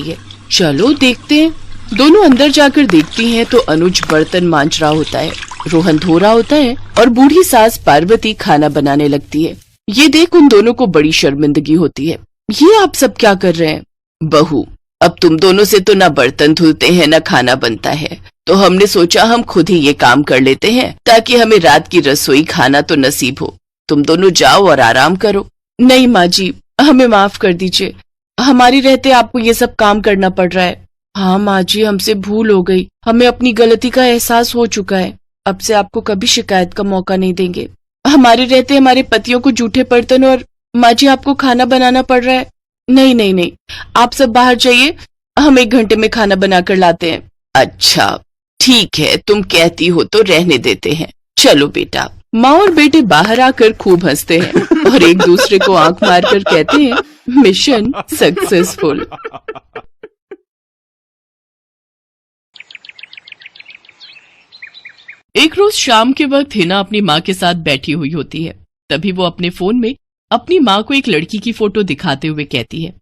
है। चलो देखते हैं। दोनों अंदर जाकर देखती हैं तो अनुज बर्तन मांज रहा होता है, रोहन धो रहा होता है और बूढ़ी सास पार्वती खाना बनाने लगती है। ये देख उन दोनों को बड़ी शर्मिंदगी होती है। ये आप सब क्या कर रहे हैं? बहू, अब तुम दोनों से तो ना बर्तन धुलते हैं ना खाना बनता है, तो हमने सोचा हम खुद ही ये काम कर लेते हैं ताकि हमें रात की रसोई खाना तो नसीब हो। तुम दोनों जाओ और आराम करो। नहीं माँ जी, हमें माफ कर दीजिए, हमारी रहते आपको ये सब काम करना पड़ रहा है। हाँ माँ जी, हमसे भूल हो गई, हमें अपनी गलती का एहसास हो चुका है। अब से आपको कभी शिकायत का मौका नहीं देंगे। हमारे रहते हमारे पतियों को जूठे बर्तन और माँ जी आपको खाना बनाना पड़ रहा है। नहीं नहीं नहीं, आप सब बाहर जाइए, हम 1 घंटे में खाना बनाकर लाते हैं। अच्छा ठीक है, तुम कहती हो तो रहने देते हैं। चलो बेटा। माँ और बेटे बाहर आकर खूब हंसते हैं और एक दूसरे को आंख मारकर कहते हैं मिशन सक्सेसफुल। एक रोज शाम के वक्त हिना अपनी माँ के साथ बैठी हुई होती है। तभी वो अपने फोन में अपनी माँ को एक लड़की की फोटो दिखाते हुए कहती है,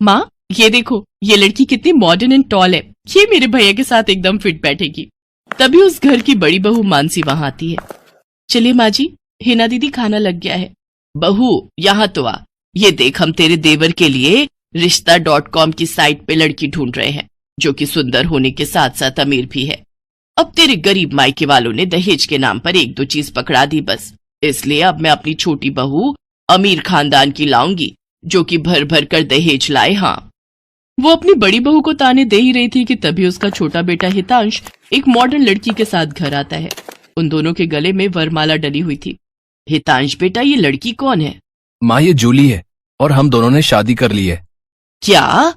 माँ ये देखो, ये लड़की कितनी मॉडर्न एंड टॉल है, ये मेरे भैया के साथ एकदम फिट बैठेगी। तभी उस घर की बड़ी बहू मानसी वहां आती है। चलिए माँ जी, हिना दीदी खाना लग गया है। बहू यहाँ तो आ, ये देख हम तेरे देवर के लिए रिश्ता.com की साइट पे लड़की ढूंढ रहे हैं जो कि सुंदर होने के साथ साथ अमीर भी है। अब तेरे गरीब मायके वालों ने दहेज के नाम पर 1-2 चीज पकड़ा दी बस, इसलिए अब मैं अपनी छोटी बहू अमीर खानदान की लाऊंगी जो कि भर भर कर दहेज लाए। हाँ, वो अपनी बड़ी बहू को ताने दे ही रही थी कि तभी उसका छोटा बेटा हितांश एक मॉडर्न लड़की के साथ घर आता है। उन दोनों के गले में वरमाला डली हुई थी। हितांश बेटा, ये लड़की कौन है? माँ ये जूली है और हम दोनों ने शादी कर ली है। क्या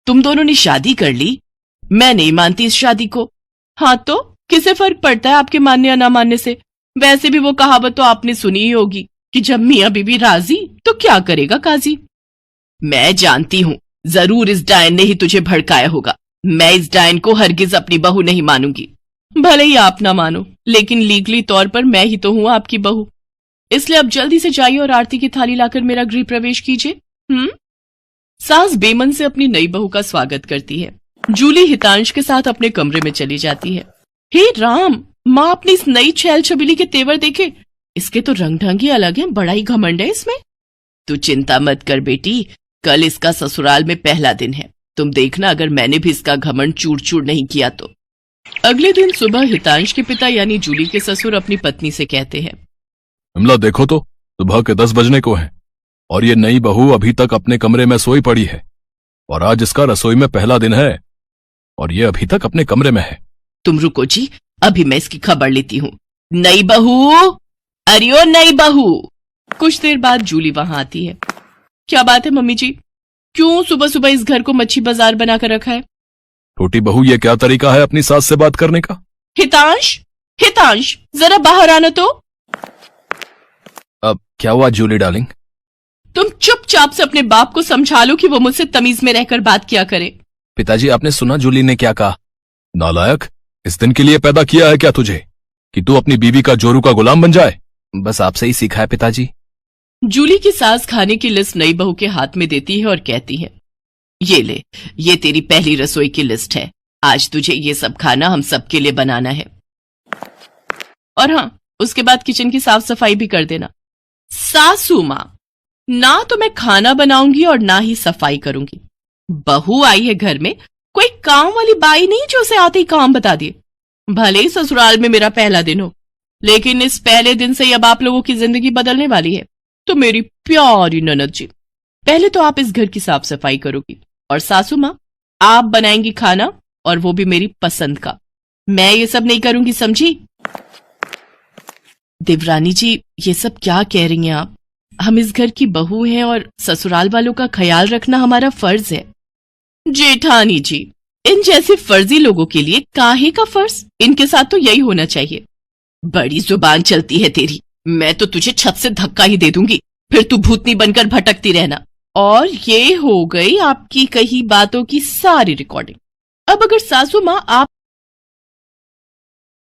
तुम दोनों ने शादी कर ली? मैं नहीं मानती इस शादी को। हाँ तो किसे फर्क पड़ता है आपके मानने या ना मानने से? वैसे भी वो कहावत तो आपने सुनी ही होगी कि जब मियाँ बीबी राजी तो क्या करेगा काजी। मैं जानती हूँ, जरूर इस डायन ने ही तुझे भड़काया होगा। मैं इस डायन को हरगिज अपनी बहू नहीं मानूंगी। भले ही आप ना मानो, लेकिन लीगली तौर पर मैं ही तो हूँ आपकी बहू। इसलिए अब जल्दी से जाइए और आरती की थाली लाकर मेरा गृह प्रवेश कीजिए। सास बेमन से अपनी नई बहू का स्वागत करती है। जूली हितांश के साथ अपने कमरे में चली जाती है। हे राम, माँ अपनी इस नई छैल छबीली के तेवर देखे, इसके तो रंग ढंग ही अलग है, बड़ा ही घमंड है इसमें। तू चिंता मत कर बेटी, कल इसका ससुराल में पहला दिन है, तुम देखना अगर मैंने भी इसका घमंड चूर चूर नहीं किया तो। अगले दिन सुबह हितांश के पिता यानी जूली के ससुर अपनी पत्नी से कहते हैं, विमला देखो तो, सुबह के 10 बजने को हैं और ये नई बहू अभी तक अपने कमरे में सोई पड़ी है और आज इसका रसोई में पहला दिन है और ये अभी तक अपने कमरे में है। तुम रुको जी, अभी मैं इसकी खबर लेती हूँ। नई बहू, अरे ओ नई बहू। कुछ देर बाद जूली वहां आती है। क्या बात है मम्मी जी, क्यों सुबह सुबह इस घर को मच्छी बाजार बनाकर रखा है? छोटी बहू, ये क्या तरीका है अपनी सास से बात करने का? हितांश, हितांश जरा बाहर आना तो। अब क्या हुआ जूली डार्लिंग? तुम चुपचाप से अपने बाप को समझा लो कि वो मुझसे तमीज में रहकर बात किया करे। पिताजी, आपने सुना जूली ने क्या कहा? नालायक, इस दिन के लिए पैदा किया है क्या तुझे कि तू अपनी बीवी का जोरू का गुलाम बन जाए? बस आपसे ही सीखा है पिताजी। जूली की सास खाने की लिस्ट नई बहू के हाथ में देती है और कहती है, ये ले, ये तेरी पहली रसोई की लिस्ट है। आज तुझे ये सब खाना हम सबके लिए बनाना है। और हाँ, उसके बाद किचन की साफ सफाई भी कर देना। सासू माँ, ना तो मैं खाना बनाऊंगी और ना ही सफाई करूंगी। बहू आई है घर में, कोई काम वाली बाई नहीं जो उसे आते ही काम बता दिए। भले ही ससुराल में मेरा पहला दिन हो, लेकिन इस पहले दिन से अब आप लोगों की जिंदगी बदलने वाली है। तो मेरी प्यारी ननद जी, पहले तो आप इस घर की साफ सफाई करोगी और सासू माँ आप बनाएंगी खाना, और वो भी मेरी पसंद का। मैं ये सब नहीं करूंगी, समझी? देवरानी जी, ये सब क्या कह रही हैं आप? हम इस घर की बहू हैं और ससुराल वालों का ख्याल रखना हमारा फर्ज है। जेठानी जी, इन जैसे फर्जी लोगों के लिए काहे का फर्ज? इनके साथ तो यही होना चाहिए। बड़ी जुबान चलती है तेरी, मैं तो तुझे छत से धक्का ही दे दूंगी, फिर तू भूतनी बनकर भटकती रहना। और ये हो गई आपकी कही बातों की सारी रिकॉर्डिंग। अब अगर सासू माँ आप